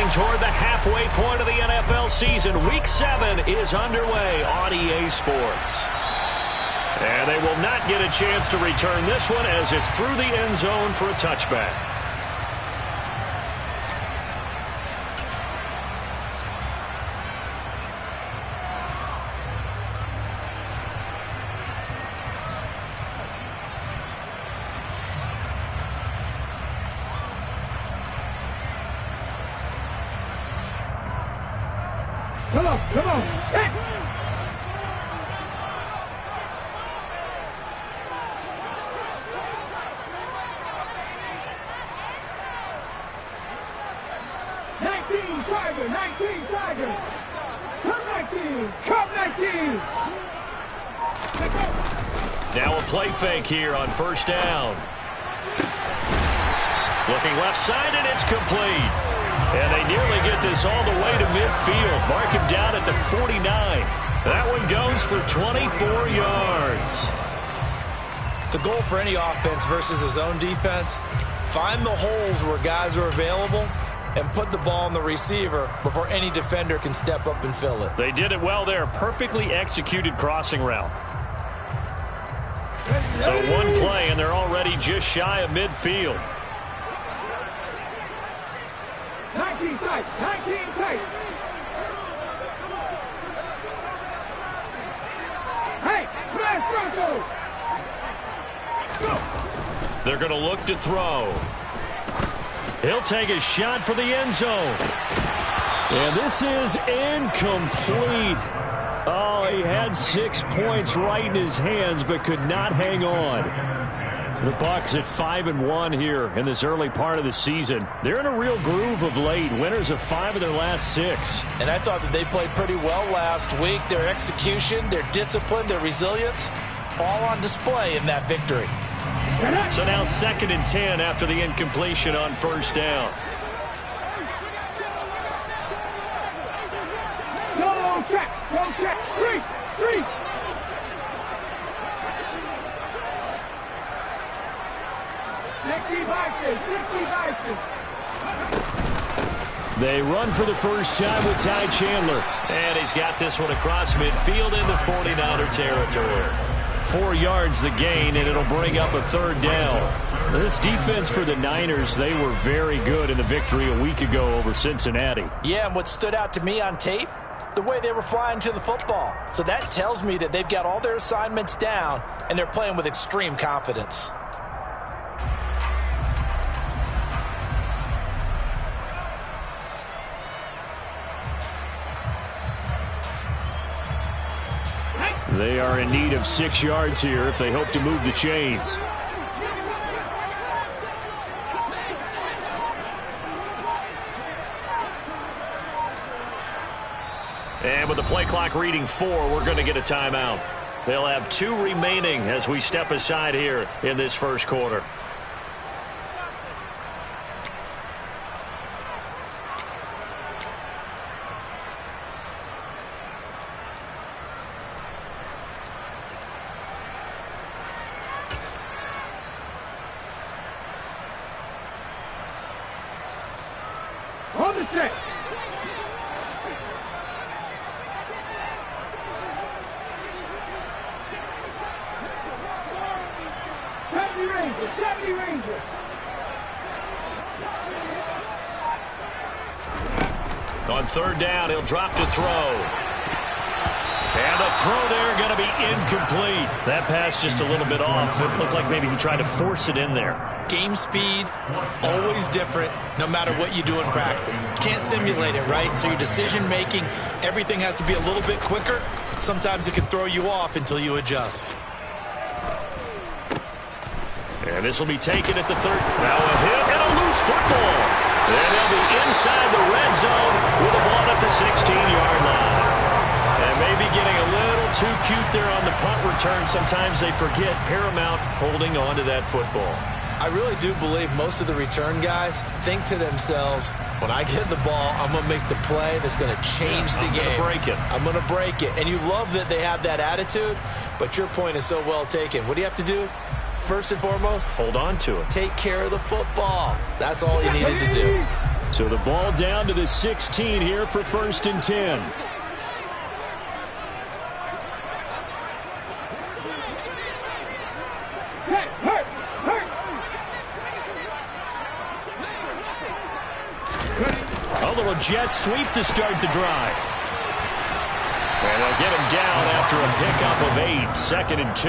Heading toward the halfway point of the NFL season. Week 7 is underway on EA Sports. And they will not get a chance to return this one as it's through the end zone for a touchback. Come on, come on. Hey. Tiger, 19 Tiger. Come 19, come 19. Now a play fake here on first down. Looking left side, and it's complete. And they nearly get this all the way to midfield. Mark him down at the 49. That one goes for 24 yards. The goal for any offense versus his own defense, find the holes where guys are available and put the ball on the receiver before any defender can step up and fill it. They did it well there. Perfectly executed crossing route. So one play, and they're already just shy of midfield. 19 tight, 19 tight. Hey, press, They're going to look to throw. He'll take a shot for the end zone. And this is incomplete. Oh, he had 6 points right in his hands, but could not hang on. The Bucs at 5-1 here in this early part of the season. They're in a real groove of late. Winners of 5 of their last 6. And I thought that they played pretty well last week. Their execution, their discipline, their resilience, all on display in that victory. So now 2nd and 10 after the incompletion on first down. Go check, 3. They run for the first time with Ty Chandler. And he's got this one across midfield into 49er territory. 4 yards the gain, and it'll bring up a 3rd down. This defense for the Niners, they were very good in the victory a week ago over Cincinnati. Yeah, and what stood out to me on tape, the way they were flying to the football. So that tells me that they've got all their assignments down, and they're playing with extreme confidence. They are in need of 6 yards here if they hope to move the chains. And with the play clock reading 4, we're going to get a timeout. They'll have 2 remaining as we step aside here in this first quarter. On the check. Safety Ranger. On 3rd down, he'll drop to throw. And the throw there going to be incomplete. That pass just a little bit off. It looked like maybe he tried to force it in there. Game speed, always different, no matter what you do in practice. Can't simulate it, right? So your decision-making, everything has to be a little bit quicker. Sometimes it can throw you off until you adjust. And this will be taken at the 3rd. Now a hit and a loose football. And they'll be inside the red zone with the ball at the 16-yard line. And maybe getting a little too cute there on the punt return. Sometimes they forget paramount holding on to that football. I really do believe most of the return guys think to themselves, when I get the ball, I'm going to make the play that's going to change the game. I'm going to break it. I'm going to break it. And you love that they have that attitude, but your point is so well taken. What do you have to do? First and foremost, hold on to it. Take care of the football. That's all he needed to do. So the ball down to the 16 here for 1st and 10. A little jet sweep to start the drive. And they'll get him down after a pickup of 8, 2nd and 2.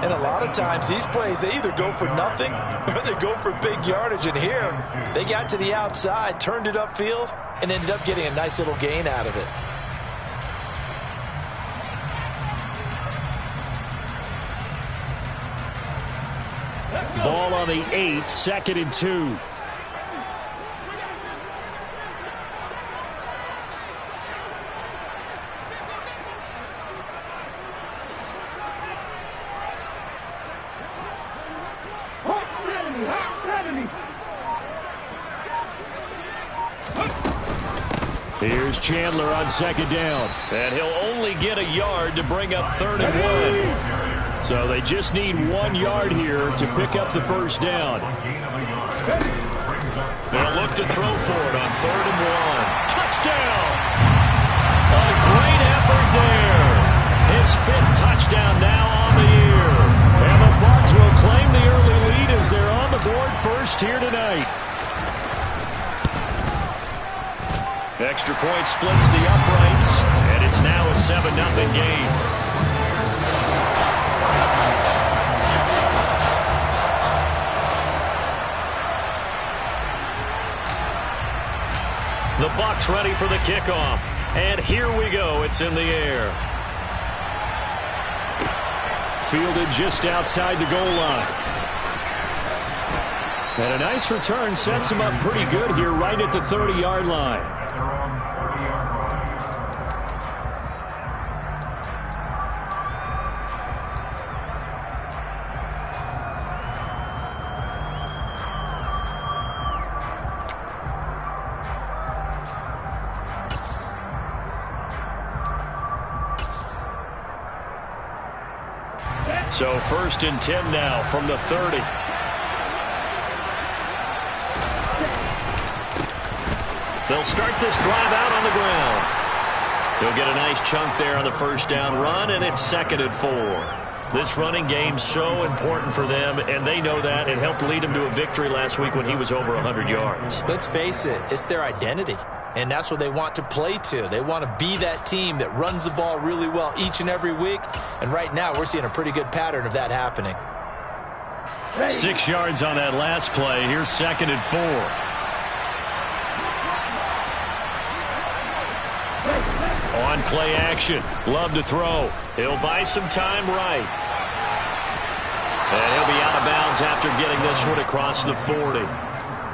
And a lot of times these plays, they either go for nothing or they go for big yardage. And here, they got to the outside, turned it upfield, and ended up getting a nice little gain out of it. Ball on the 8, 2nd and 2. Here's Chandler on 2nd down. And he'll only get a yard to bring up 3rd and 1. So they just need 1 yard here to pick up the 1st down. They'll look to throw for it on 3rd and 1. Touchdown! A great effort there. His 5th touchdown now on the year. And the Bucs will claim the early lead as they're on the board first here tonight. Extra point splits the uprights, and it's now a 7-0 game. The Bucs ready for the kickoff, and here we go. It's in the air. Fielded just outside the goal line. And a nice return sets him up pretty good here right at the 30-yard line. So 1st and 10 now from the 30. They'll start this drive out on the ground. He'll get a nice chunk there on the 1st down run, and it's 2nd and 4. This running game's so important for them, and they know that. It helped lead him to a victory last week when he was over 100 yards. Let's face it, it's their identity. And that's what they want to play to. They want to be that team that runs the ball really well each and every week. And right now, we're seeing a pretty good pattern of that happening. 6 yards on that last play. Here's 2nd and 4. On play action. Love to throw. He'll buy some time right. And he'll be out of bounds after getting this one across the 40.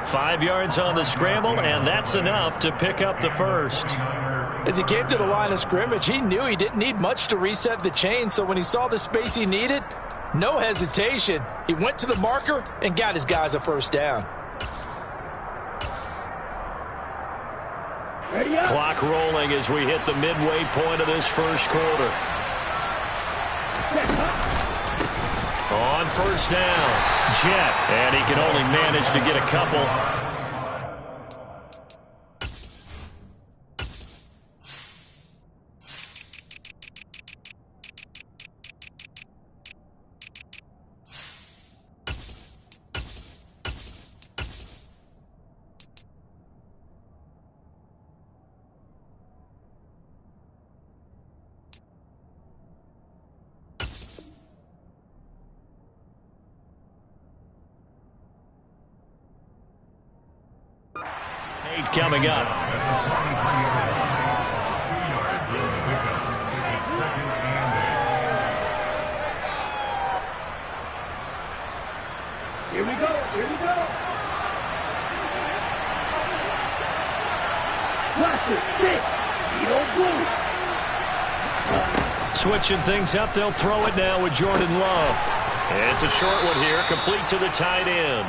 5 yards on the scramble, and that's enough to pick up the 1st. As he came to the line of scrimmage, he knew he didn't need much to reset the chain, so when he saw the space he needed, no hesitation. He went to the marker and got his guys a 1st down. Clock rolling as we hit the midway point of this 1st quarter. On 1st down, Jet, and he can only manage to get a couple. Coming up. Here we go. Here we go. Classic 6. Switching things up, they'll throw it now with Jordan Love. It's a short one here, complete to the tight end.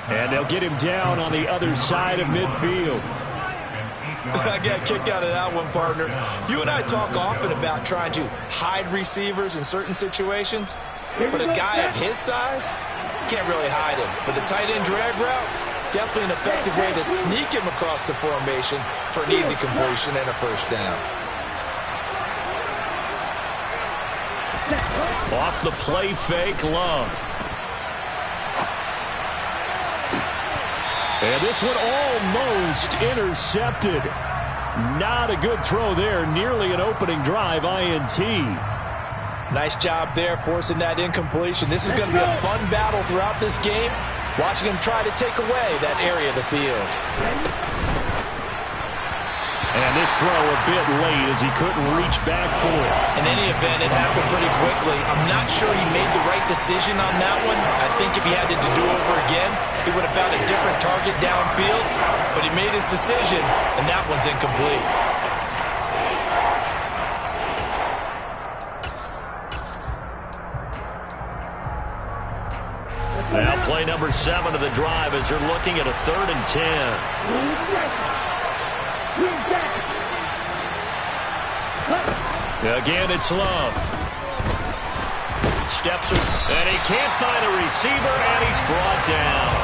And they'll get him down on the other side of midfield. I got a kick out of that one, partner. You and I talk often about trying to hide receivers in certain situations, but a guy of his size can't really hide him. But the tight end drag route, Definitely an effective way to sneak him across the formation for an easy completion and a first down. Off the play fake, Love. And this one almost intercepted. Not a good throw there. Nearly an opening drive, INT. Nice job there forcing that incompletion. This is going to be a fun battle throughout this game. Watching him try to take away that area of the field. And this throw a bit late as he couldn't reach back for it. In any event, it happened pretty quickly. I'm not sure he made the right decision on that one. I think if he had to do over again, he would have found a different target downfield. But he made his decision, and that one's incomplete. Now play number 7 of the drive as they're looking at a 3rd and 10. Again, it's Love. Steps and he can't find a receiver, and he's brought down.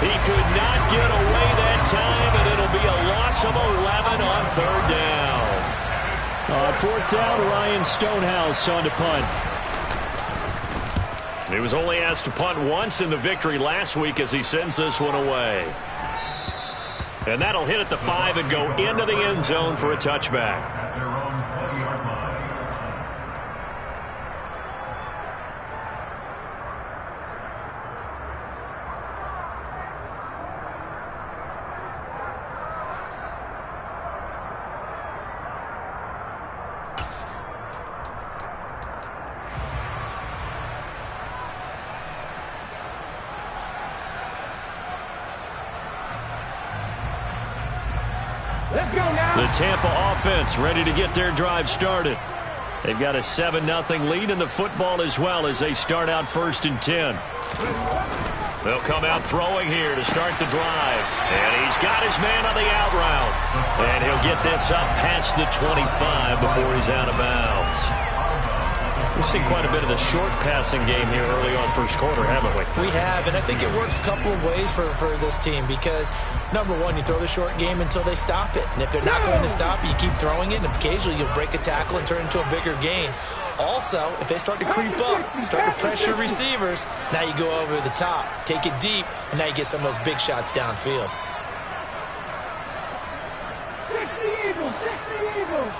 He could not get away that time, and it'll be a loss of 11 on 3rd down. On 4th down, Ryan Stonehouse on to punt. He was only asked to punt once in the victory last week as he sends this one away. And that'll hit at the 5 and go into the end zone for a touchback. The Tampa offense ready to get their drive started. They've got a 7-0 lead in the football as well as they start out 1st and 10. They'll come out throwing here to start the drive. And he's got his man on the out route. And he'll get this up past the 25 before he's out of bounds. We've seen quite a bit of the short passing game here early on 1st quarter, haven't we? We have, and I think it works a couple of ways for this team because, number one, you throw the short game until they stop it. And if they're not going to stop it, you keep throwing it, and occasionally you'll break a tackle and turn it into a bigger gain. Also, if they start to creep up, start to pressure receivers, now you go over the top, take it deep, and now you get some of those big shots downfield. 60 Eagles, 60 Eagles.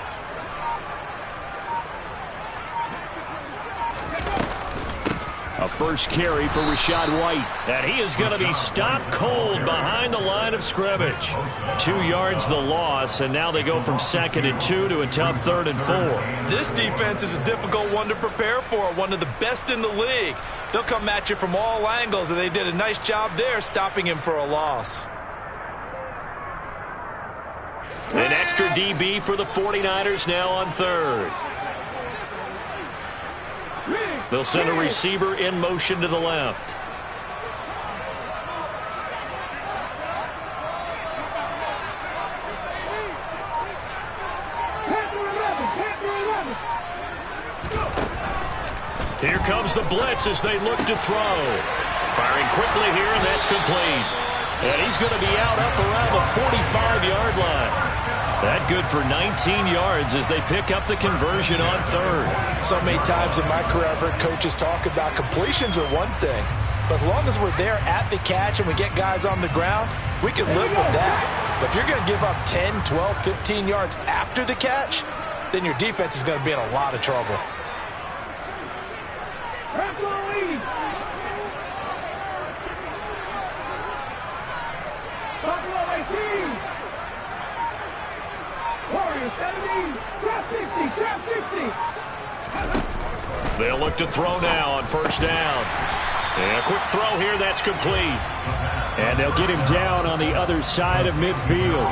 A first carry for Rachaad White. And he is going to be stopped cold behind the line of scrimmage. 2 yards the loss, and now they go from 2nd and 2 to a tough 3rd and 4. This defense is a difficult one to prepare for, one of the best in the league. They'll come at you from all angles, and they did a nice job there stopping him for a loss. An extra DB for the 49ers now on 3rd. They'll send a receiver in motion to the left. Here comes the blitz as they look to throw. Firing quickly here, and that's complete. And he's going to be out up around the 45-yard line. That good for 19 yards as they pick up the conversion on 3rd. So many times in my career I've heard coaches talk about completions are one thing, but as long as we're there at the catch and we get guys on the ground, we can live with that. But if you're going to give up 10, 12, 15 yards after the catch, then your defense is going to be in a lot of trouble. They'll look to throw now on 1st down. And a quick throw here, that's complete. And they'll get him down on the other side of midfield.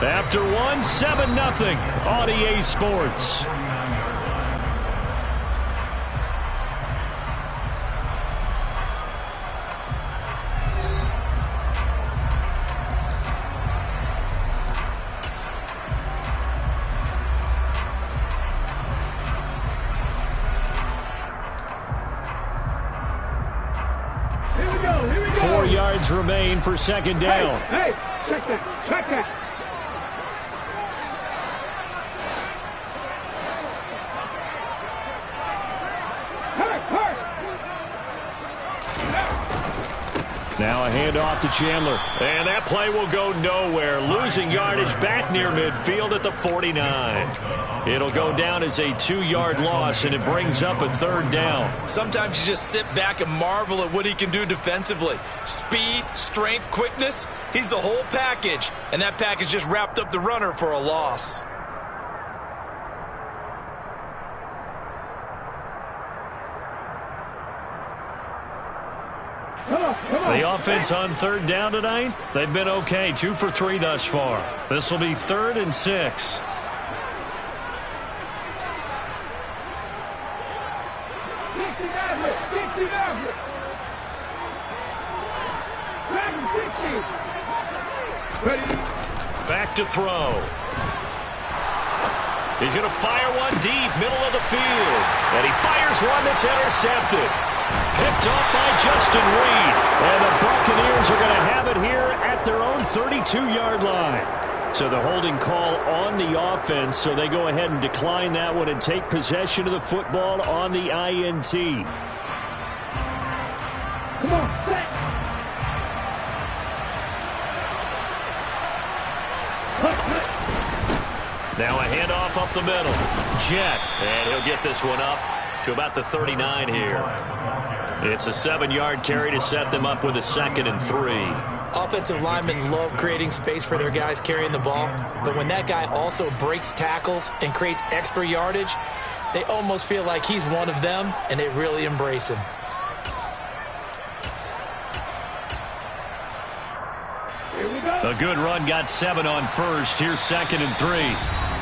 After one, 7-0 on EA Sports. yards remain for second down. Hey, check that. Check that. Now a handoff to Chandler. And that play will go nowhere. Losing yardage back near midfield at the 49. It'll go down as a 2-yard loss, and it brings up a third down. Sometimes you just sit back and marvel at what he can do defensively. Speed, strength, quickness. He's the whole package. And that package just wrapped up the runner for a loss. The offense on third down tonight, they've been okay. 2 for 3 thus far. This will be 3rd and 6. Back to throw. He's going to fire one deep, middle of the field. And he fires one that's intercepted. Picked off by Justin Reed. And the Buccaneers are going to have it here at their own 32-yard line. So the holding call on the offense, so they go ahead and decline that one and take possession of the football on the INT. Come on, set. Now a handoff up the middle. Jet. And he'll get this one up to about the 39 here. It's a 7-yard carry to set them up with a 2nd and 3. Offensive linemen love creating space for their guys carrying the ball. But when that guy also breaks tackles and creates extra yardage, they almost feel like he's one of them, and they really embrace him. A good run got 7 on first. Here's 2nd and 3.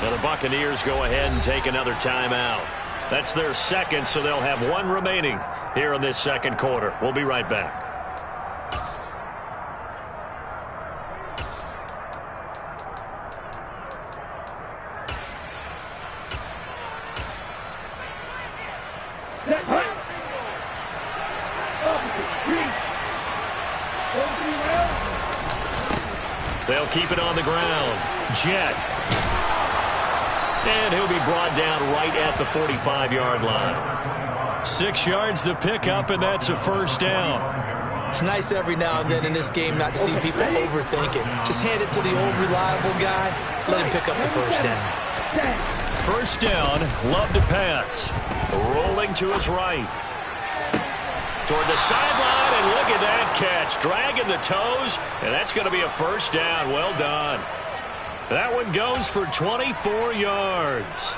Now the Buccaneers go ahead and take another timeout. That's their 2nd, so they'll have 1 remaining here in this 2nd quarter. We'll be right back. They'll keep it on the ground. Jet. And he'll be brought down right at the 45-yard line. 6 yards the pickup, and that's a first down. It's nice every now and then in this game not to see people overthink it. Just hand it to the old reliable guy. Let him pick up the first down. First down, Love to pass. Rolling to his right. Toward the sideline, and look at that catch. Dragging the toes, and that's going to be a first down. Well done. That one goes for 24 yards.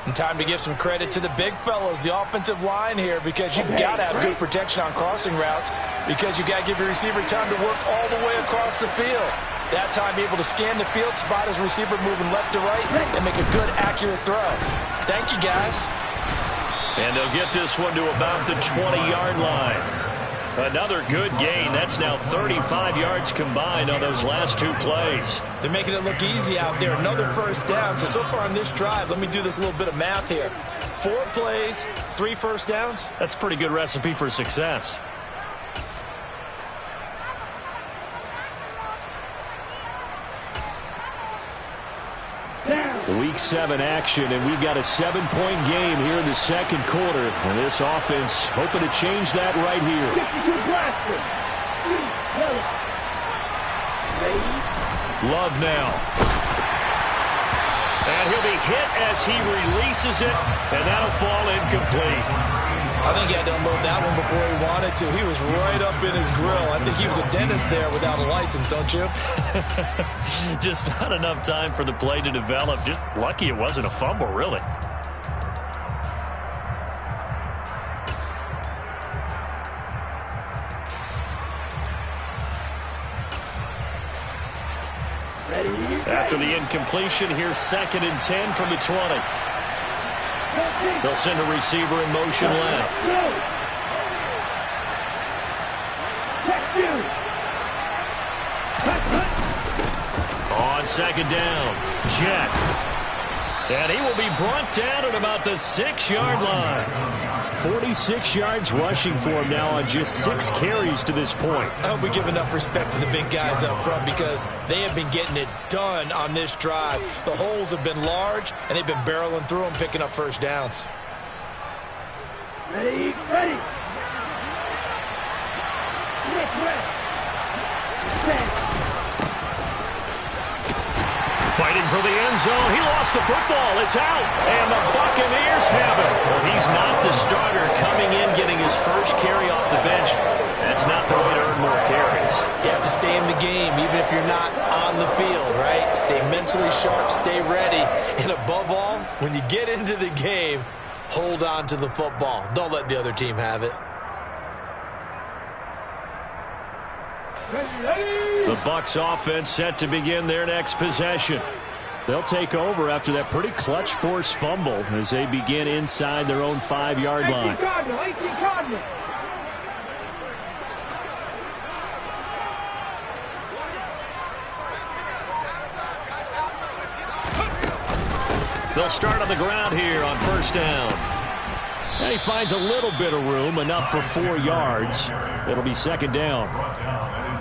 And time to give some credit to the big fellas, the offensive line here, because you've got to have good protection on crossing routes, because you've got to give your receiver time to work all the way across the field. That time, be able to scan the field, spot his receiver moving left to right, and make a good, accurate throw. Thank you, guys. And they'll get this one to about the 20-yard line. Another good gain. That's now 35 yards combined on those last 2 plays. They're making it look easy out there. Another first down. So far on this drive, let me do this little bit of math here. 4 plays, 3 first downs. That's a pretty good recipe for success. Week 7 action, and we've got a 7-point game here in the 2nd quarter. And this offense hoping to change that right here. Love now. And he'll be hit as he releases it, and that'll fall incomplete. I think he had to unload that one before he wanted to. He was right up in his grill. I think he was a dentist there without a license, don't you? Just not enough time for the play to develop. Just lucky it wasn't a fumble, really. After the incompletion, here's 2nd and 10 from the 20. They'll send a receiver in motion left. On 2nd down, Jet. And he will be brought down at about the 6-yard line. 46 yards rushing for him now on just 6 carries to this point. I hope we give enough respect to the big guys up front because they have been getting it done on this drive. The holes have been large, and they've been barreling through them, picking up first downs. Ready, ready. Fighting for the end zone. He lost the football. It's out. And the Buccaneers have it. Well, he's not the starter coming in, getting his first carry off the bench. That's not the way to earn more carries. You have to stay in the game, even if you're not on the field, right? Stay mentally sharp, stay ready. And above all, when you get into the game, hold on to the football. Don't let the other team have it. The Bucs offense set to begin their next possession. They'll take over after that pretty clutch forced fumble as they begin inside their own 5-yard line. 18 Cardinal. They'll start on the ground here on first down. And he finds a little bit of room, enough for 4 yards. It'll be second down.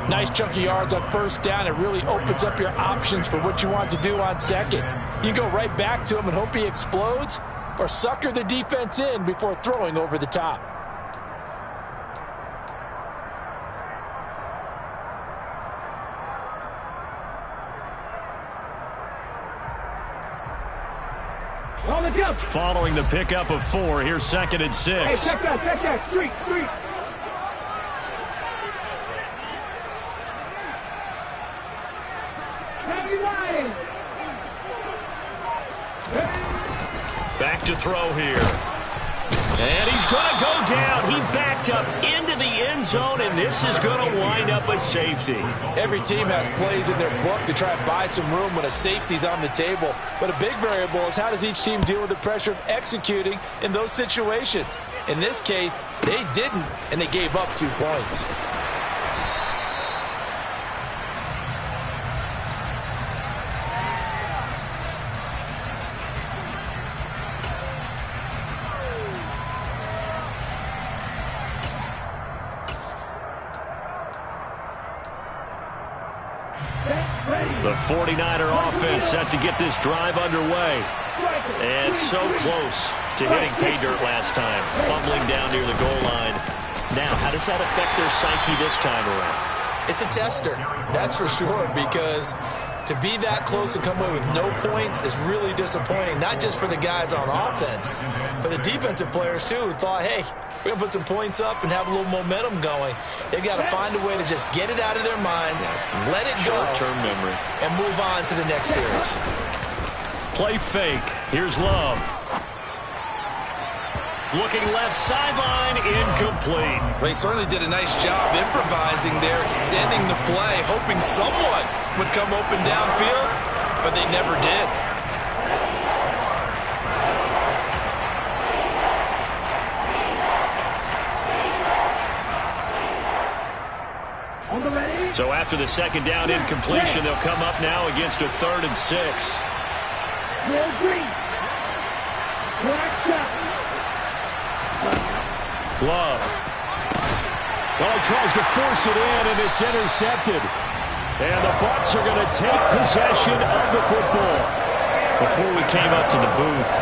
Nice chunky yards on first down. It really opens up your options for what you want to do on second. You can go right back to him and hope he explodes, or sucker the defense in before throwing over the top. On the jump. Following the pickup of 4, here's 2nd and 6. Hey, check that. Street. Back to throw here. And he's going to go down. He backed up into the end zone, and this is going to wind up a safety. Every team has plays in their book to try and buy some room when a safety's on the table. But a big variable is how does each team deal with the pressure of executing in those situations. In this case, they didn't, and they gave up 2 points. The 49er offense set to get this drive underway. And so close to hitting pay dirt last time, fumbling down near the goal line. Now, how does that affect their psyche this time around? It's a tester, that's for sure, because to be that close and come away with no points is really disappointing, not just for the guys on offense, but the defensive players, too, who thought, hey, we're going to put some points up and have a little momentum going. They've got to find a way to just get it out of their minds, let it go, short-term memory, and move on to the next series. Play fake. Here's Love. Looking left sideline, incomplete. Well, he certainly did a nice job improvising there, extending the play, hoping someone would come open downfield, but they never did. So after the second down incompletion, they'll come up now against a 3rd and 6. Love. Well, he tries to force it in, and it's intercepted. And the Bucs are going to take possession of the football. Before we came up to the booth,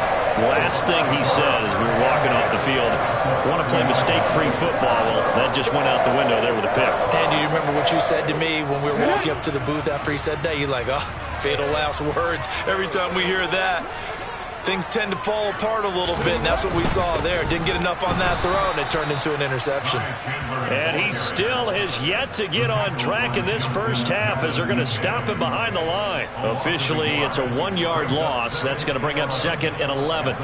last thing he said as we were walking off the field, want to play mistake-free football. Well, that just went out the window there with a pick. And do you remember what you said to me when we were walking up to the booth after he said that? You're like, oh, fatal last words. Every time we hear that, things tend to fall apart a little bit, and that's what we saw there. Didn't get enough on that throw, and it turned into an interception. And he still has yet to get on track in this first half as they're going to stop him behind the line. Officially, it's a 1-yard loss. That's going to bring up 2nd and 11.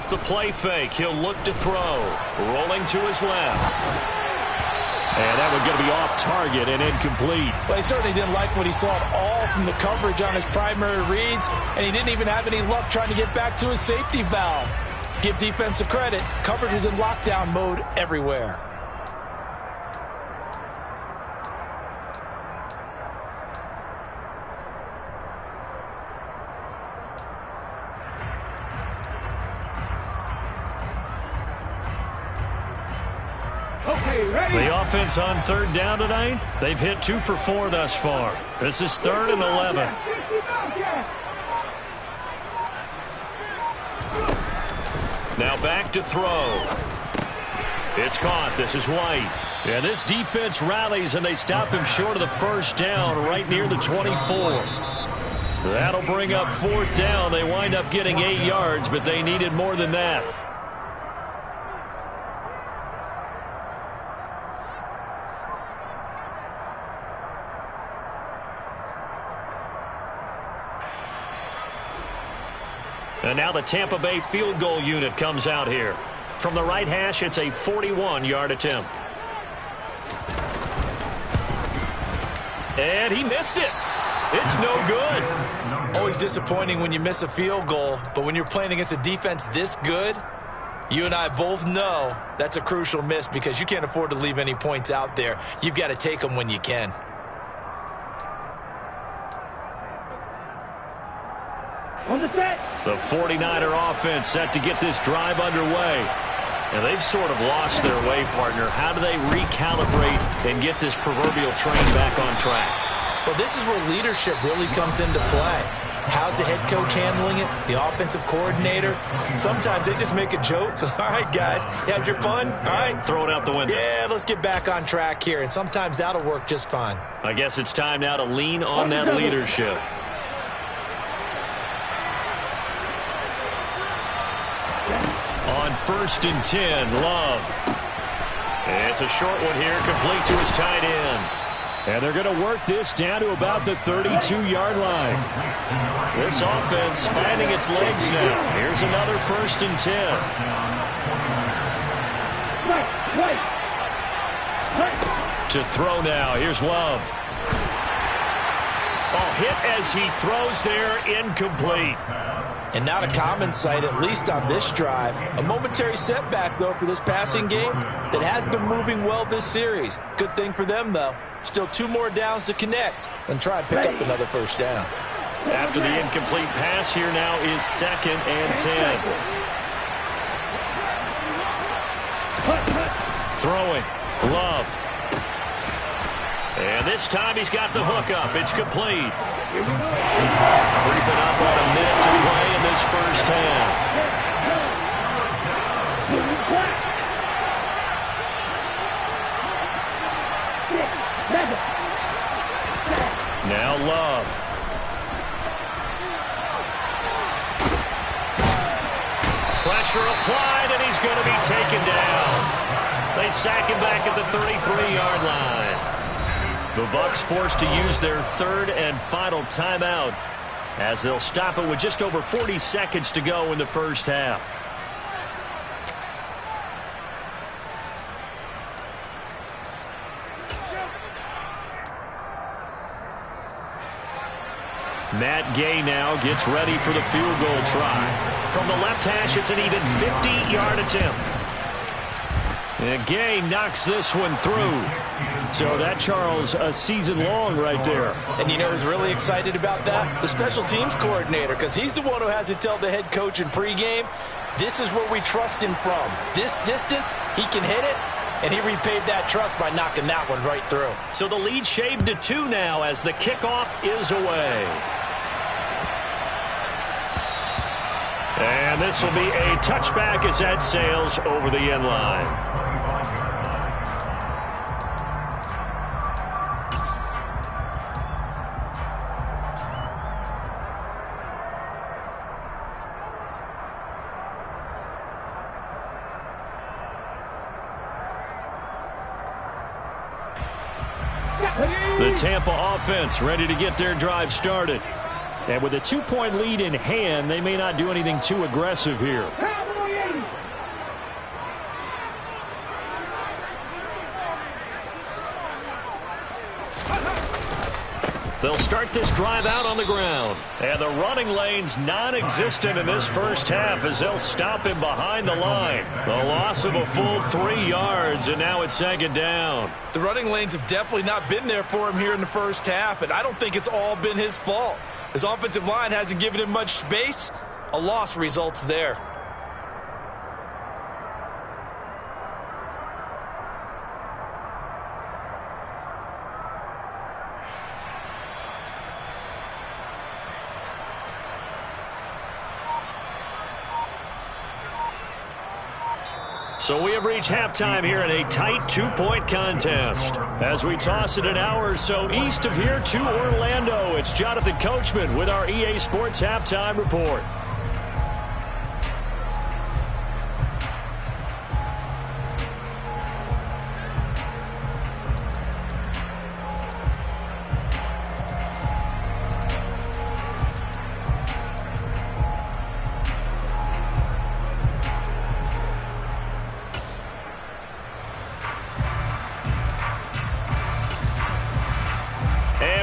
off the play fake. He'll look to throw. Rolling to his left. And that one's going to be off target and incomplete. Well, he certainly didn't like what he saw at all from the coverage on his primary reads, and he didn't even have any luck trying to get back to his safety valve. Give defense a credit. Coverage is in lockdown mode everywhere. Okay, ready? The offense on third down tonight, they've hit 2 for 4 thus far. This is 3rd and 11. Now back to throw. It's caught. This is White. And this defense rallies, and they stop him short of the first down right near the 24. That'll bring up 4th down. They wind up getting 8 yards, but they needed more than that. And now the Tampa Bay field goal unit comes out here. From the right hash, it's a 41-yard attempt. And he missed it. It's no good. Always disappointing when you miss a field goal, but when you're playing against a defense this good, you and I both know that's a crucial miss because you can't afford to leave any points out there. You've got to take them when you can. On the set. The 49er offense set to get this drive underway. And they've sort of lost their way, partner. How do they recalibrate and get this proverbial train back on track? Well, this is where leadership really comes into play. How's the head coach handling it? The offensive coordinator? Sometimes they just make a joke. All right, guys, you had your fun? All right. Throw it out the window. Yeah, let's get back on track here. And sometimes that'll work just fine. I guess it's time now to lean on that leadership. On 1st and 10, Love. It's a short one here, complete to his tight end. And they're going to work this down to about the 32-yard line. This offense finding its legs now. Here's another 1st and 10. To throw now. Here's Love. Oh, hit as he throws there, incomplete. And not a common sight, at least on this drive. A momentary setback, though, for this passing game that has been moving well this series. Good thing for them, though. Still 2 more downs to connect and try and pick up another 1st down. After the incomplete pass, here now is 2nd and 10. Throwing. Love. And this time he's got the hook up. It's complete. Creeping up on a minute to play in this first half. Now Love. Pressure applied, and he's going to be taken down. They sack him back at the 33-yard line. The Bucs forced to use their 3rd and final timeout as they'll stop it with just over 40 seconds to go in the first half. Matt Gay now gets ready for the field goal try. From the left hash, it's an even 50-yard attempt. And Gay knocks this one through. So that, Charles, a season long right there. And you know who's really excited about that? The special teams coordinator, because he's the one who has to tell the head coach in pregame, this is where we trust him from. This distance, he can hit it, and he repaid that trust by knocking that one right through. So the lead shaved to 2 now as the kickoff is away. And this will be a touchback as that sails over the end line. The Tampa offense ready to get their drive started. And with a 2-point lead in hand, they may not do anything too aggressive here. They'll start this drive out on the ground. And the running lane's non-existent in this first half as they'll stop him behind the line. The loss of a full 3 yards, and now it's second down. The running lanes have definitely not been there for him here in the first half, and I don't think it's all been his fault. His offensive line hasn't given him much space. A loss results there. So we have reached halftime here in a tight 2-point contest. As we toss it an hour or so east of here to Orlando, it's Jonathan Coachman with our EA Sports Halftime Report.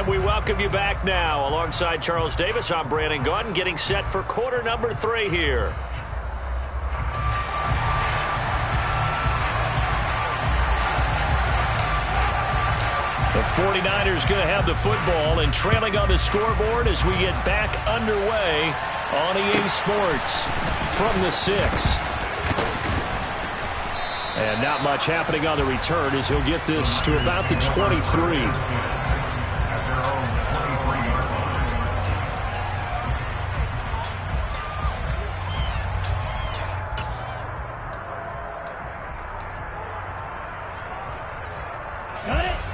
We welcome you back now. Alongside Charles Davis, I'm Brandon Gaudin, getting set for quarter number 3 here. The 49ers going to have the football and trailing on the scoreboard as we get back underway on EA Sports from the 6. And not much happening on the return as he'll get this to about the 23.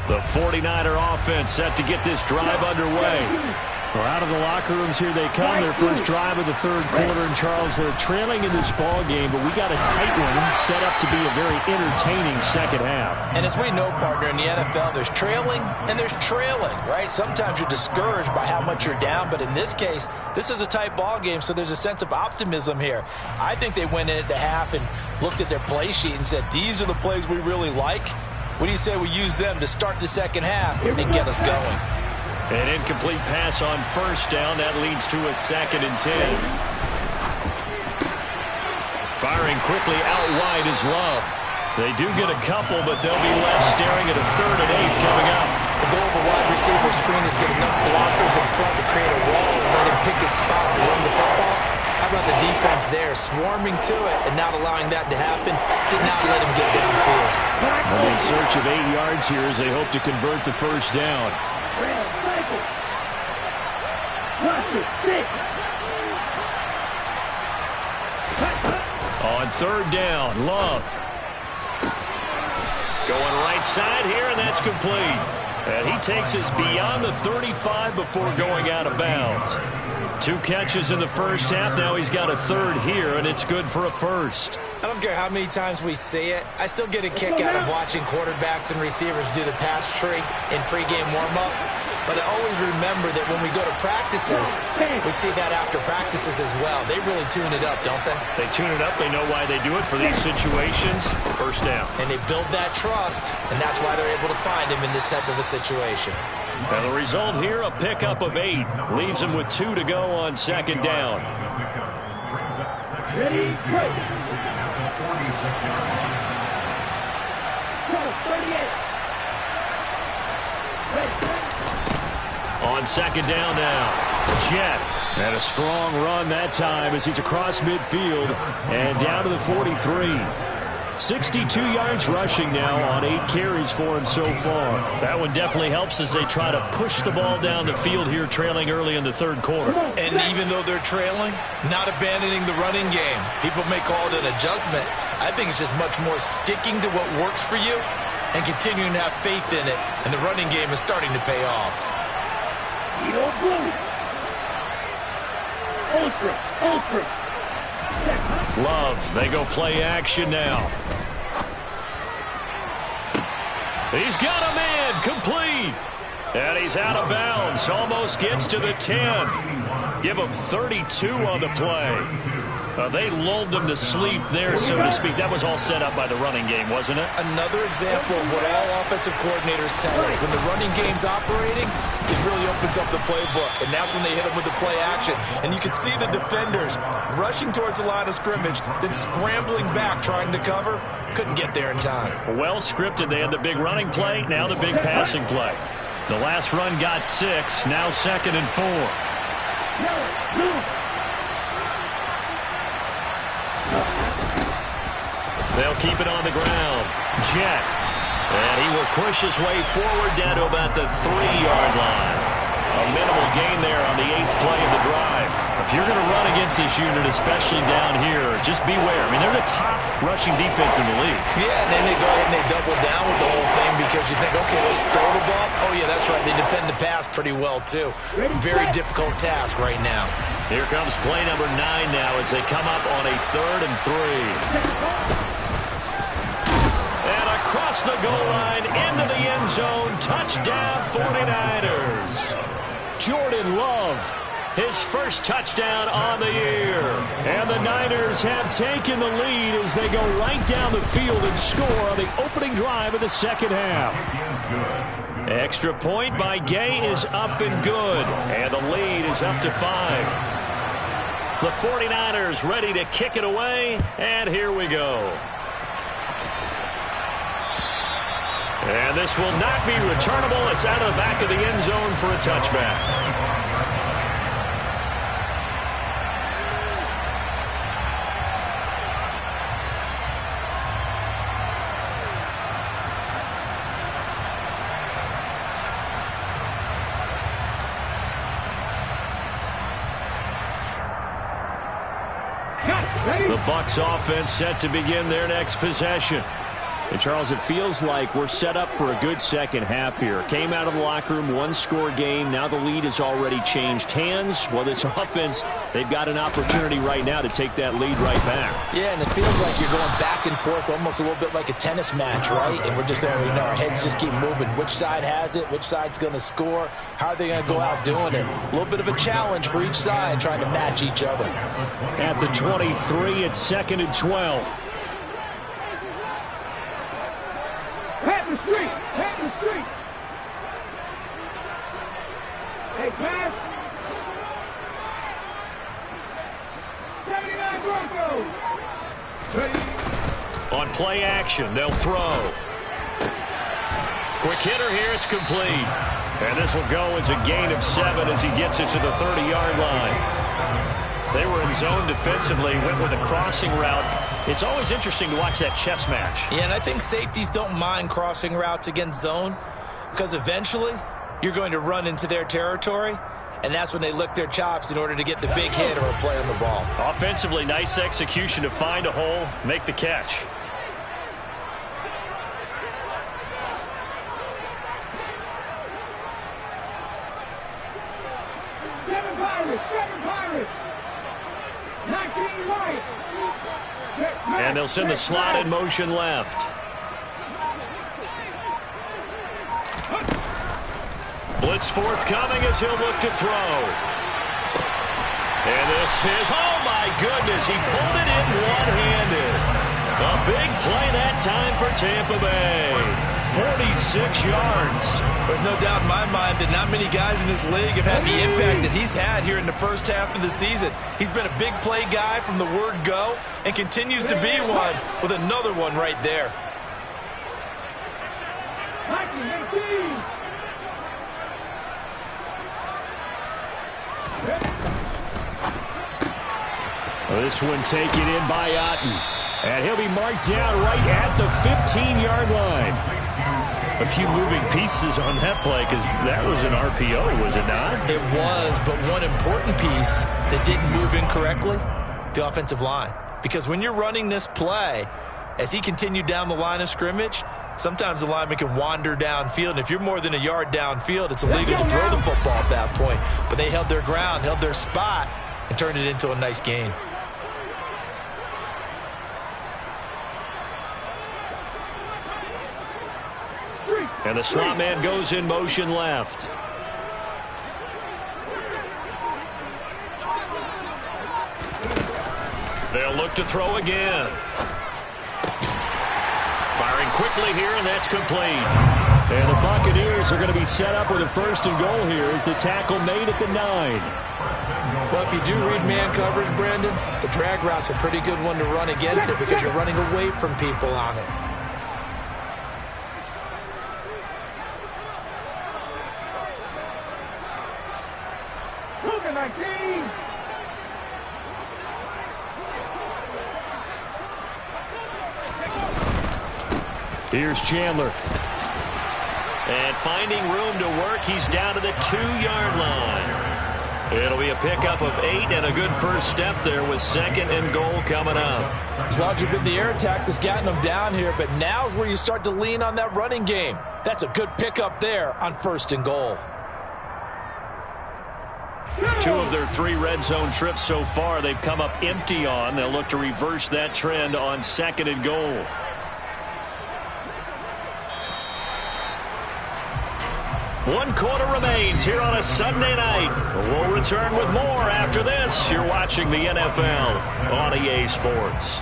The 49er offense set to get this drive underway. Well, out of the locker rooms here they come. Their first drive of the third quarter. And Charles, they're trailing in this ball game, but we got a tight one set up to be a very entertaining second half. And as we know, partner, in the NFL, there's trailing and there's trailing, right? Sometimes you're discouraged by how much you're down, but in this case, this is a tight ball game, so there's a sense of optimism here. I think they went into half and looked at their play sheet and said, these are the plays we really like. What do you say we use them to start the second half and get us going? An incomplete pass on first down. That leads to a 2nd and 10. Firing quickly out wide is Love. They do get a couple, but they'll be left staring at a 3rd and 8 coming up. The goal of a wide receiver screen is get enough blockers in front to create a wall and let him pick his spot to run the football. How about the defense there, swarming to it and not allowing that to happen? Did not let him get downfield. Well, in search of 8 yards here as they hope to convert the first down. On 3rd down, Love. Going right side here, and that's complete. And he takes us beyond the 35 before going out of bounds. 2 catches in the first half. Now he's got a 3rd here, and it's good for a 1st. I don't care how many times we see it. I still get a kick out of watching quarterbacks and receivers do the pass tree in pregame warm-up. But I always remember that when we go to practices, we see that after practices as well. They really tune it up, don't they? They tune it up. They know why they do it for these situations. First down. And they build that trust, and that's why they're able to find him in this type of a situation. And the result here, a pickup of 8. Leaves him with 2 to go on 2nd down. Ready, break. 38. On 2nd down now, Jet. And a strong run that time as he's across midfield and down to the 43. 62 yards rushing now on 8 carries for him so far. That one definitely helps as they try to push the ball down the field here, trailing early in the 3rd quarter. And even though they're trailing, not abandoning the running game. People may call it an adjustment. I think it's just much more sticking to what works for you and continuing to have faith in it. And the running game is starting to pay off. Love, they go play action now. He's got a man, complete. And he's out of bounds. Almost gets to the 10. Give him 32 on the play. They lulled him to sleep there, so to speak. That was all set up by the running game, wasn't it? Another example of what all offensive coordinators tell us. When the running game's operating, it really opens up the playbook. And that's when they hit him with the play action. And you can see the defenders rushing towards the line of scrimmage, then scrambling back, trying to cover. Couldn't get there in time. Well scripted. They had the big running play, now the big passing play. The last run got 6, now 2nd and 4. They'll keep it on the ground. Jet. And he will push his way forward down to about the 3-yard line. A minimal gain there on the 8th play of the drive. If you're going to run against this unit, especially down here, just beware. I mean, they're the top rushing defense in the league. Yeah, and then they go ahead and they double down with the whole thing because you think, okay, let's throw the ball. Oh, yeah, that's right. They defend the pass pretty well, too. Very difficult task right now. Here comes play number 9 now as they come up on a 3rd and 3. And across the goal line, into the end zone, touchdown 49ers. Jordan Love, his first touchdown on the year. And the Niners have taken the lead as they go right down the field and score on the opening drive of the second half. Extra point by Gay is up and good. And the lead is up to 5. The 49ers ready to kick it away. And here we go. And this will not be returnable. It's out of the back of the end zone for a touchback. The Bucs offense set to begin their next possession. And, Charles, it feels like we're set up for a good second half here. Came out of the locker room, 1-score game. Now the lead has already changed hands. Well, this offense, they've got an opportunity right now to take that lead right back. Yeah, and it feels like you're going back and forth almost a little bit like a tennis match, right? And we're just there, our heads just keep moving. Which side has it? Which side's going to score? How are they going to go out doing it? A little bit of a challenge for each side trying to match each other. At the 23, it's 2nd and 12. Pat the street! Pat the street! Hey, pass! 79 Broncos! On play action, they'll throw. Quick hitter here, it's complete. And this will go as a gain of 7 as he gets it to the 30-yard line. They were in zone defensively, went with a crossing route. It's always interesting to watch that chess match. Yeah, and I think safeties don't mind crossing routes against zone because eventually you're going to run into their territory, and that's when they lick their chops in order to get the big hit or a play on the ball. Offensively, nice execution to find a hole, make the catch. Seven Pirates! 19 right! And they'll send the slot in motion left. Blitz forthcoming as he'll look to throw. And this is, oh my goodness, he pulled it in one-handed. A big play that time for Tampa Bay. 46 yards. There's no doubt in my mind that not many guys in this league have had the impact that he's had here in the first half of the season. He's been a big play guy from the word go and continues to be one with another one right there. This one taken in by Otten. And he'll be marked down right at the 15-yard line. A few moving pieces on that play because that was an RPO, was it not? It was, but one important piece that didn't move incorrectly, the offensive line. Because when you're running this play, as he continued down the line of scrimmage, sometimes the lineman can wander downfield. And if you're more than a yard downfield, it's illegal to throw the football at that point. But they held their ground, held their spot, and turned it into a nice gain. And the slot man goes in motion left. They'll look to throw again. Firing quickly here, and that's complete. And the Buccaneers are going to be set up with a 1st and goal here as the tackle made at the 9. Well, if you do read man coverage, Brandon, the drag route's a pretty good one to run against it because you're running away from people on it. Here's Chandler. And finding room to work, he's down to the 2-yard line. It'll be a pickup of 8 and a good first step there with 2nd and goal coming up. As long as you've been the air attack that's gotten them down here, but now's where you start to lean on that running game. That's a good pickup there on 1st and goal. 2 of their 3 red zone trips so far they've come up empty on. They'll look to reverse that trend on 2nd and goal. One quarter remains here on a Sunday night. We'll return with more after this. You're watching the NFL on EA Sports.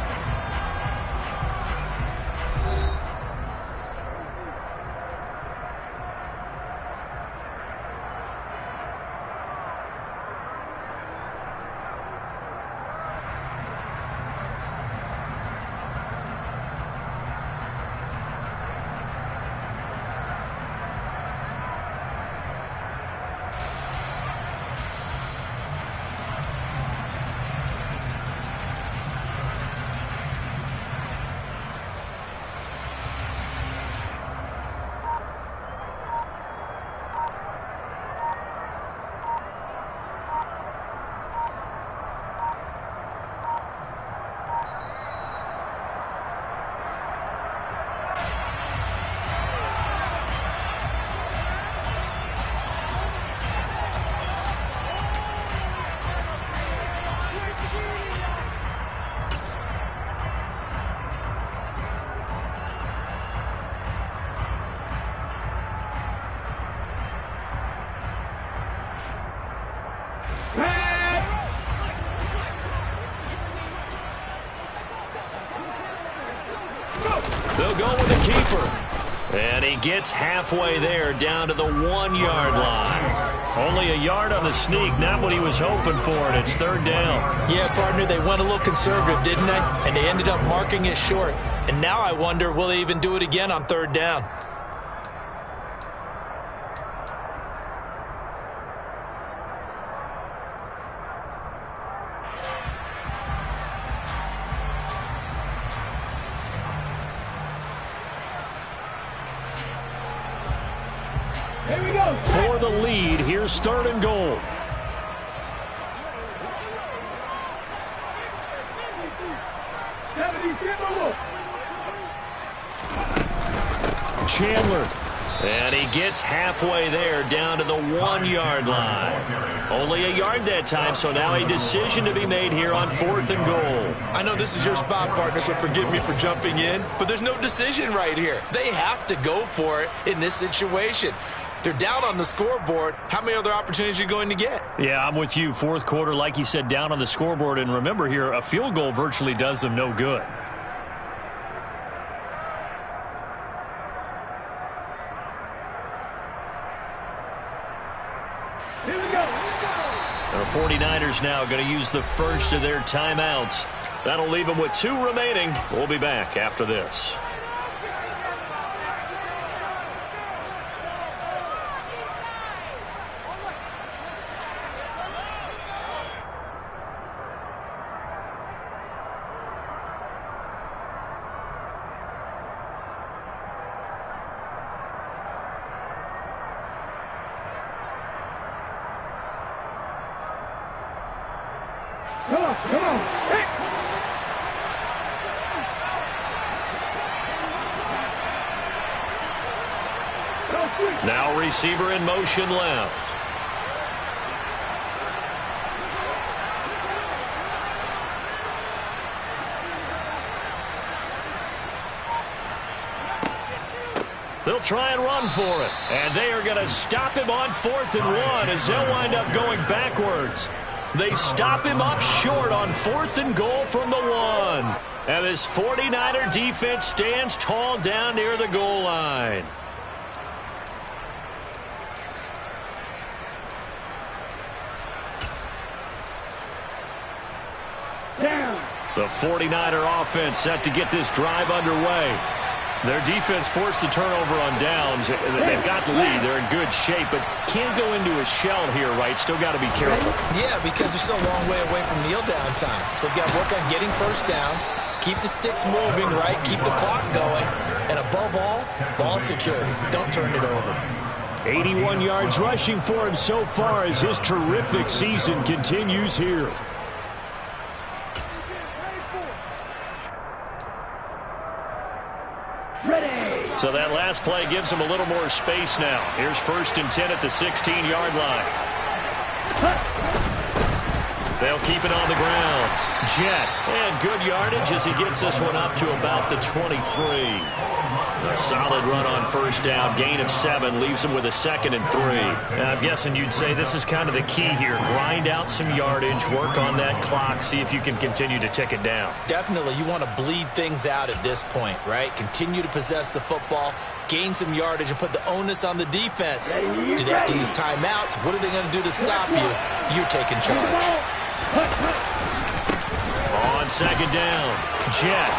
They'll go with the keeper. And he gets halfway there, down to the 1-yard line. Only a yard on the sneak, not what he was hoping for, and it's 3rd down. Yeah, partner, they went a little conservative, didn't they? And they ended up marking it short. And now I wonder, will they even do it again on 3rd down? For the lead, here's 3rd and goal. Chandler. And he gets halfway there, down to the 1-yard line. Only a yard that time, so now a decision to be made here on 4th and goal. I know this is your spot, partner, so forgive me for jumping in, but there's no decision right here. They have to go for it in this situation. They're down on the scoreboard. How many other opportunities are you going to get? Yeah, I'm with you. 4th quarter, like you said, down on the scoreboard. And remember here, a field goal virtually does them no good. Here we go. The 49ers now going to use the first of their timeouts. That'll leave them with 2 remaining. We'll be back after this. Come on, come on. Hey. Now receiver in motion left. They'll try and run for it. And they are going to stop him on 4th and 1 as they'll wind up going backwards. They stop him up short on 4th and goal from the 1. And this 49er defense stands tall down near the goal line. The 49er offense set to get this drive underway. Their defense forced the turnover on downs. They've got the lead. They're in good shape, but can't go into a shell here, right? Still got to be careful. Yeah, because they're still a long way away from kneel down time. So they've got to work on getting first downs, keep the sticks moving, right? Keep the clock going. And above all, ball security. Don't turn it over. 81 yards rushing for him so far as his terrific season continues here. So that last play gives him a little more space now. Here's 1st and 10 at the 16-yard line. They'll keep it on the ground. Jet, and good yardage as he gets this one up to about the 23. A solid run on 1st down. Gain of 7 leaves him with a 2nd and 3. I'm guessing you'd say this is kind of the key here. Grind out some yardage, work on that clock, see if you can continue to tick it down. Definitely. You want to bleed things out at this point, right? Continue to possess the football, gain some yardage, and put the onus on the defense. Do they have to use timeouts? What are they going to do to stop you? You're taking charge. On 2nd down, Jet.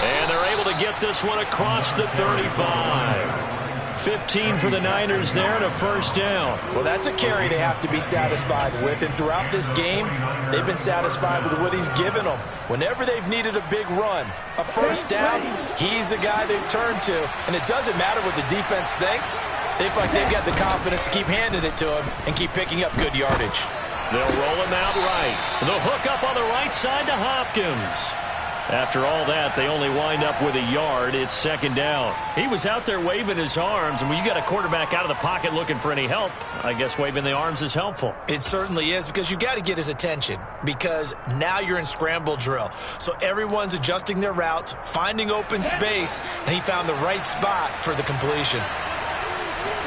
And they're able to get this one across the 35. 15 for the Niners there and a 1st down. Well, that's a carry they have to be satisfied with. And throughout this game, they've been satisfied with what he's given them. Whenever they've needed a big run, a 1st down, he's the guy they've turned to. And it doesn't matter what the defense thinks. They feel like they've got the confidence to keep handing it to him and keep picking up good yardage. They'll roll him out right. They'll hook up on the right side to Hopkins. After all that, they only wind up with a yard. It's 2nd down. He was out there waving his arms, and when you got a quarterback out of the pocket looking for any help, I guess waving the arms is helpful. It certainly is, because you got to get his attention, because now you're in scramble drill. So everyone's adjusting their routes, finding open space, and he found the right spot for the completion.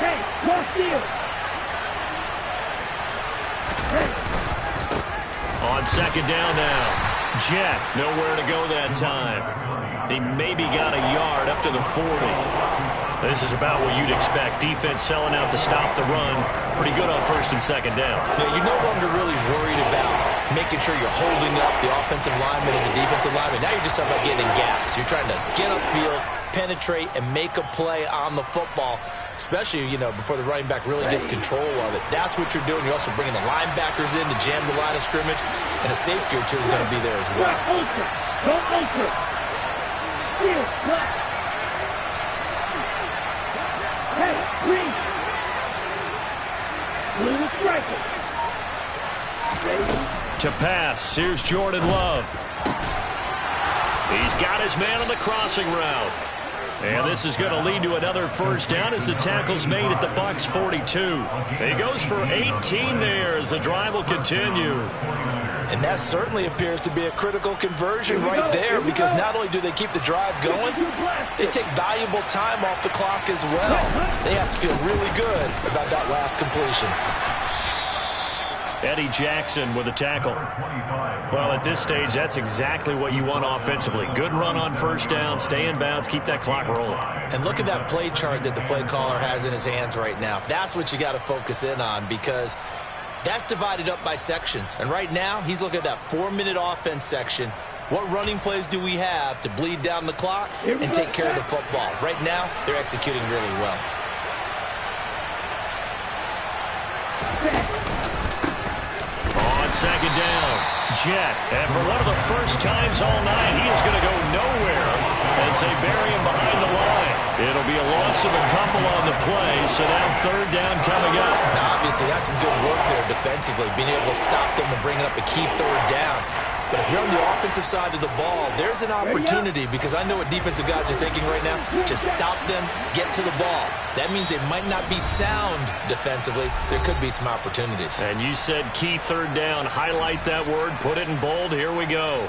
Hey, cross field. On 2nd down now. Jet, nowhere to go that time. He maybe got a yard up to the 40. This is about what you'd expect. Defense selling out to stop the run. Pretty good on 1st and 2nd down. Yeah, you're no longer really worried about making sure you're holding up the offensive lineman as a defensive lineman. Now you're just talking about getting in gaps. You're trying to get upfield, penetrate, and make a play on the football, especially, before the running back really gets control of it. That's what you're doing. You're also bringing the linebackers in to jam the line of scrimmage, and a safety or two is going to be there as well. Don't ultra. Field, black. Hey, green. Blue striker. To pass, here's Jordan Love. He's got his man on the crossing route. And this is going to lead to another 1st down as the tackle's made at the Bucs 42. He goes for 18 there as the drive will continue. And that certainly appears to be a critical conversion right there, because not only do they keep the drive going, they take valuable time off the clock as well. They have to feel really good about that last completion. Eddie Jackson with a tackle. Well, at this stage, that's exactly what you want offensively. Good run on 1st down, stay in bounds, keep that clock rolling. And look at that play chart that the play caller has in his hands right now. That's what you got to focus in on, because that's divided up by sections. And right now, he's looking at that 4-minute offense section. What running plays do we have to bleed down the clock and take care of the football? Right now, they're executing really well. On 2nd down, Jet. And for one of the first times all night, he is going to go nowhere as they bury him behind the line. It'll be a loss of a couple on the play, so now 3rd down coming up. Now, obviously, that's some good work there defensively, being able to stop them and bringing up a key 3rd down. But if you're on the offensive side of the ball, there's an opportunity, because I know what defensive guys are thinking right now. Just stop them, get to the ball. That means they might not be sound defensively. There could be some opportunities. And you said key 3rd down. Highlight that word, put it in bold. Here we go.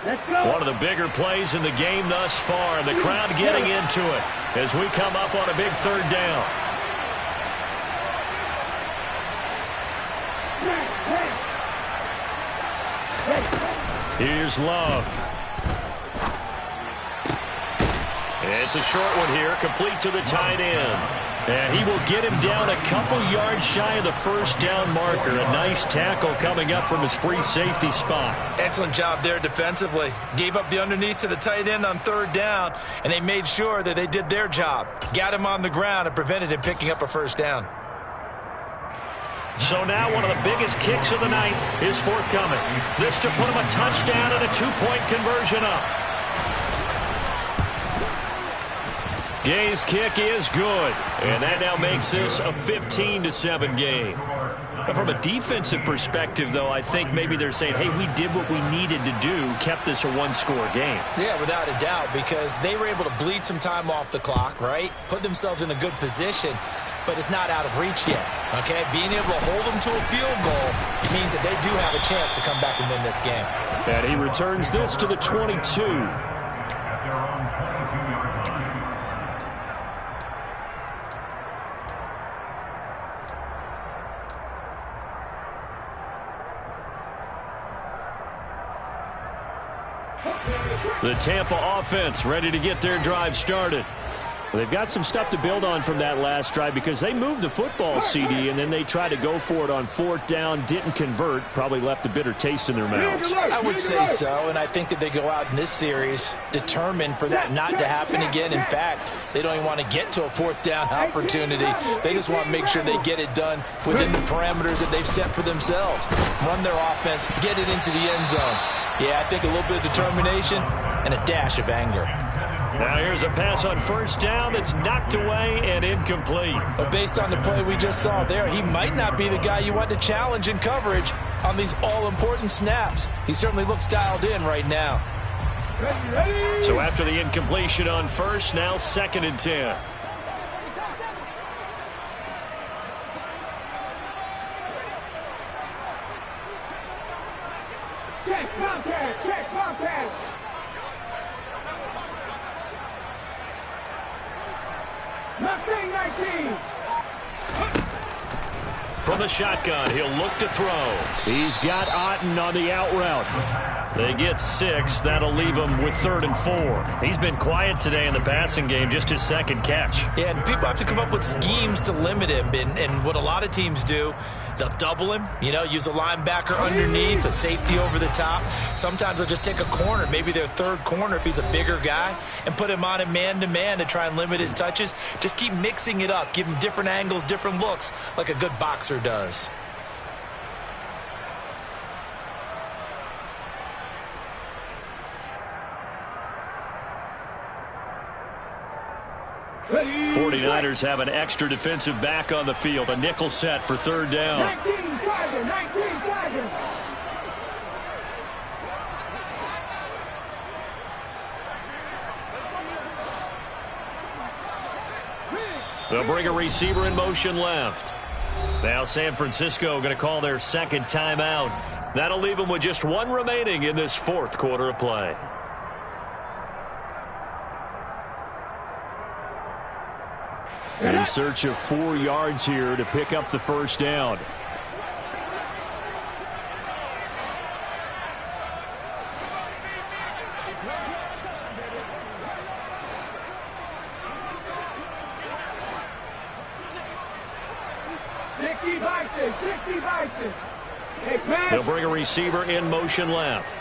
One of the bigger plays in the game thus far, and the crowd getting into it as we come up on a big third down. Here's Love. It's a short one here, complete to the tight end. And he will get him down a couple yards shy of the first down marker. A nice tackle coming up from his free safety spot. Excellent job there defensively. Gave up the underneath to the tight end on third down, and they made sure that they did their job. Got him on the ground and prevented him picking up a first down. So now one of the biggest kicks of the night is forthcoming. This to put him a touchdown and a 2-point conversion up. Gay's kick is good, and that now makes this a 15-7 game. But from a defensive perspective, though, I think maybe they're saying, hey, we did what we needed to do, kept this a one-score game. Yeah, without a doubt, because they were able to bleed some time off the clock, right? Put themselves in a good position, but it's not out of reach yet, okay? Being able to hold them to a field goal means that they do have a chance to come back and win this game. And he returns this to the 22. The Tampa offense ready to get their drive started. Well, they've got some stuff to build on from that last drive because they moved the football, CD, and then they tried to go for it on fourth down, didn't convert, probably left a bitter taste in their mouths. I would say so, and I think that they go out in this series determined for that not to happen again. In fact, they don't even want to get to a fourth down opportunity. They just want to make sure they get it done within the parameters that they've set for themselves. Run their offense, get it into the end zone. Yeah, I think a little bit of determination and a dash of anger. Now here's a pass on first down that's knocked away and incomplete. But based on the play we just saw there, he might not be the guy you want to challenge in coverage on these all-important snaps. He certainly looks dialed in right now. So after the incompletion on first, now 2nd and 10. Check contact, check contact. Nothing 19. From the shotgun, he'll look to throw. He's got Otten on the out route. They get 6. That'll leave him with 3rd and 4. He's been quiet today in the passing game, just his second catch. Yeah, and people have to come up with schemes to limit him. And what a lot of teams do, they'll double him, use a linebacker underneath, a safety over the top. Sometimes they'll just take a corner, maybe their third corner if he's a bigger guy, and put him on a man-to-man to try and limit his touches. Just keep mixing it up, give him different angles, different looks, like a good boxer does. '49ers have an extra defensive back on the field. A nickel set for 3rd down. 19 Tiger, 19 Tiger. They'll bring a receiver in motion left. Now San Francisco going to call their second timeout. That'll leave them with just 1 remaining in this 4th quarter of play. In search of 4 yards here to pick up the first down. They'll bring a receiver in motion left.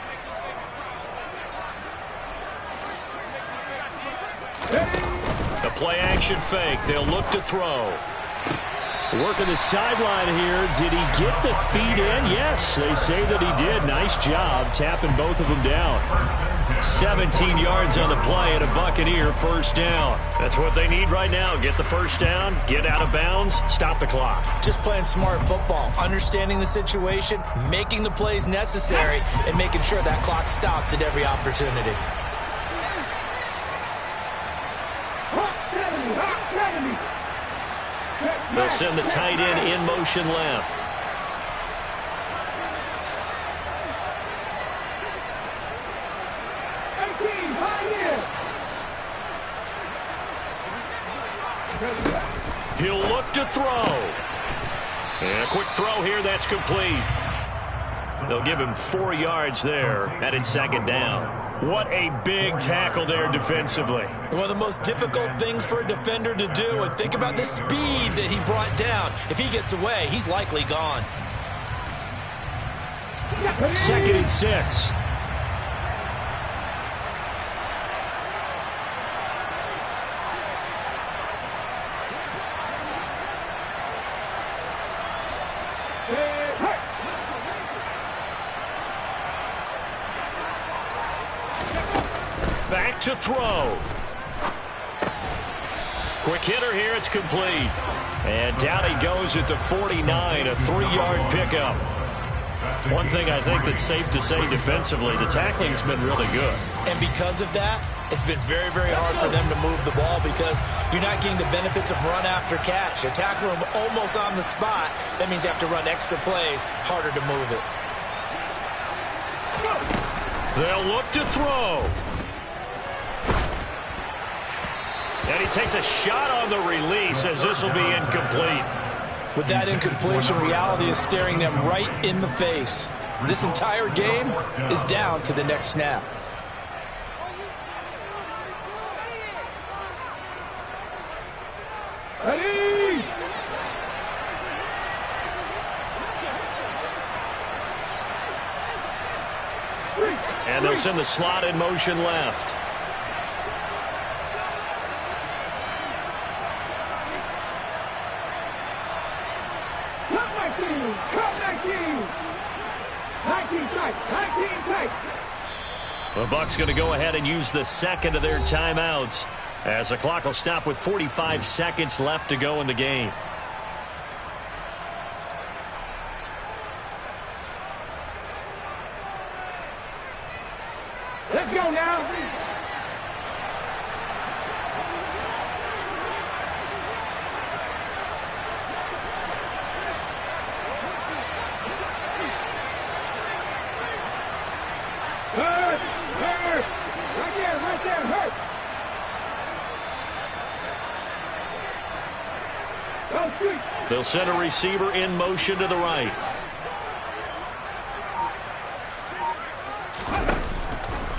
A play-action fake. They'll look to throw. Working the sideline here. Did he get the feet in? Yes, they say that he did. Nice job tapping both of them down. 17 yards on the play and a Buccaneer first down. That's what they need right now. Get the first down, get out of bounds, stop the clock. Just playing smart football, understanding the situation, making the plays necessary, and making sure that clock stops at every opportunity. They'll send the tight end in motion left. He'll look to throw. And a quick throw here, that's complete. They'll give him 4 yards there, and it's second down. What a big tackle there defensively. One of the most difficult things for a defender to do, and think about the speed that he brought down. If he gets away, he's likely gone. 2nd and 6. Back to throw. Quick hitter here, it's complete. And down he goes at the 49, a 3-yard pickup. One thing I think that's safe to say defensively, the tackling's been really good. And because of that, it's been very, very hard for them to move the ball because you're not getting the benefits of run after catch. You're tackling them almost on the spot. That means you have to run extra plays, harder to move it. They'll look to throw. And he takes a shot on the release as this will be incomplete. With that incompletion, reality is staring them right in the face. This entire game is down to the next snap. Ready! And they'll send the slot in motion left. The Bucs going to go ahead and use the second of their timeouts as the clock will stop with 45 seconds left to go in the game. Let's go now. They'll send a receiver in motion to the right.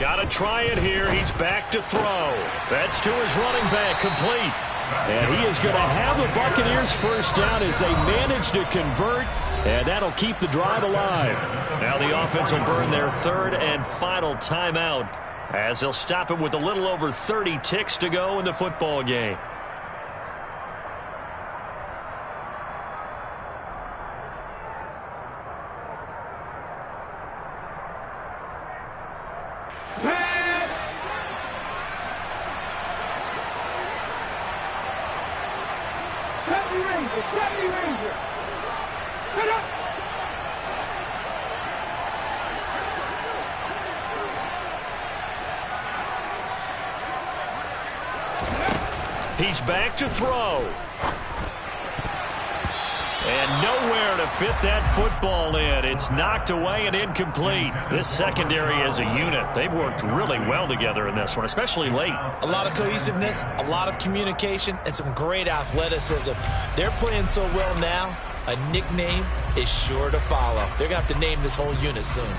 Got to try it here. He's back to throw. That's to his running back, complete. And he is going to have the Buccaneers first down as they manage to convert, and that'll keep the drive alive. Now the offense will burn their 3rd and final timeout as they'll stop it with a little over 30 ticks to go in the football game. He's back to throw. And nowhere to fit that football in. It's knocked away and incomplete. This secondary as a unit, they've worked really well together in this one, especially late. A lot of cohesiveness, a lot of communication, and some great athleticism. They're playing so well now, a nickname is sure to follow. They're going to have to name this whole unit soon.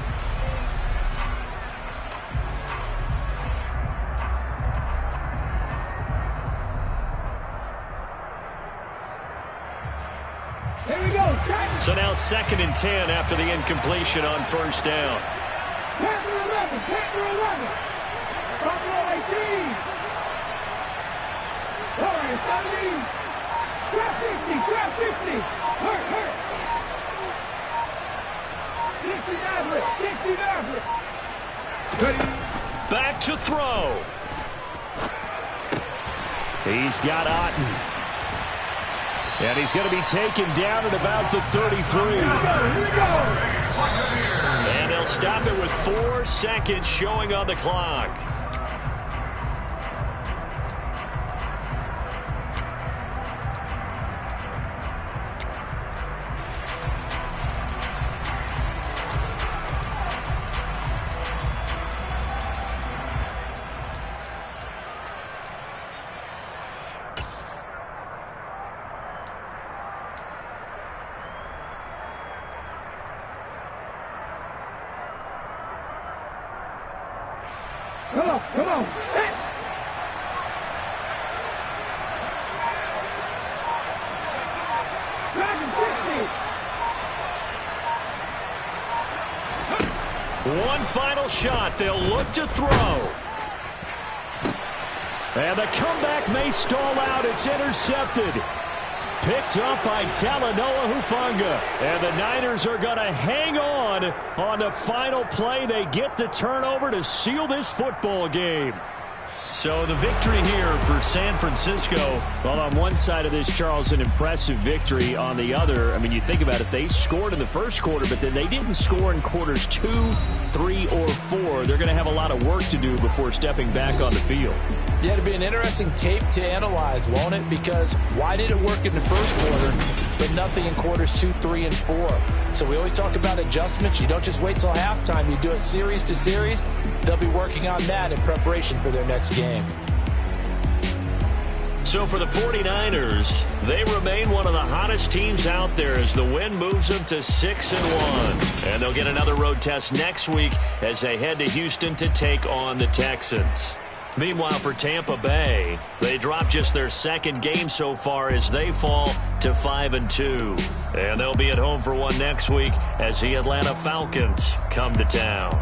Here we go. So now 2nd and 10 after the incompletion on first down. Panther 11, Panther 11. Buffalo 18. Warriors 17. Trap 60, trap 60. Hurt. 60 Maverick. Ready. Back to throw. He's got Otten. And he's going to be taken down at about the 33. Here we go. And they'll stop it with 4 seconds showing on the clock. Come on, come on. Hey. One final shot. They'll look to throw. And the comeback may stall out. It's intercepted. Picked up by Talanoa Hufanga. And the Niners are going to hang on the final play. They get the turnover to seal this football game. So the victory here for San Francisco. Well, on one side of this, Charles, an impressive victory. On the other, I mean, you think about it, they scored in the first quarter, but then they didn't score in quarters 2, 3, or 4. They're going to have a lot of work to do before stepping back on the field. Yeah, it'll be an interesting tape to analyze, won't it? Because why did it work in the first quarter, but nothing in quarters 2, 3, and 4? So we always talk about adjustments. You don't just wait till halftime. You do it series to series. They'll be working on that in preparation for their next game. So for the 49ers, they remain one of the hottest teams out there as the win moves them to 6-1. And they'll get another road test next week as they head to Houston to take on the Texans. Meanwhile, for Tampa Bay, they dropped just their second game so far as they fall to 5-2. And they'll be at home for one next week as the Atlanta Falcons come to town.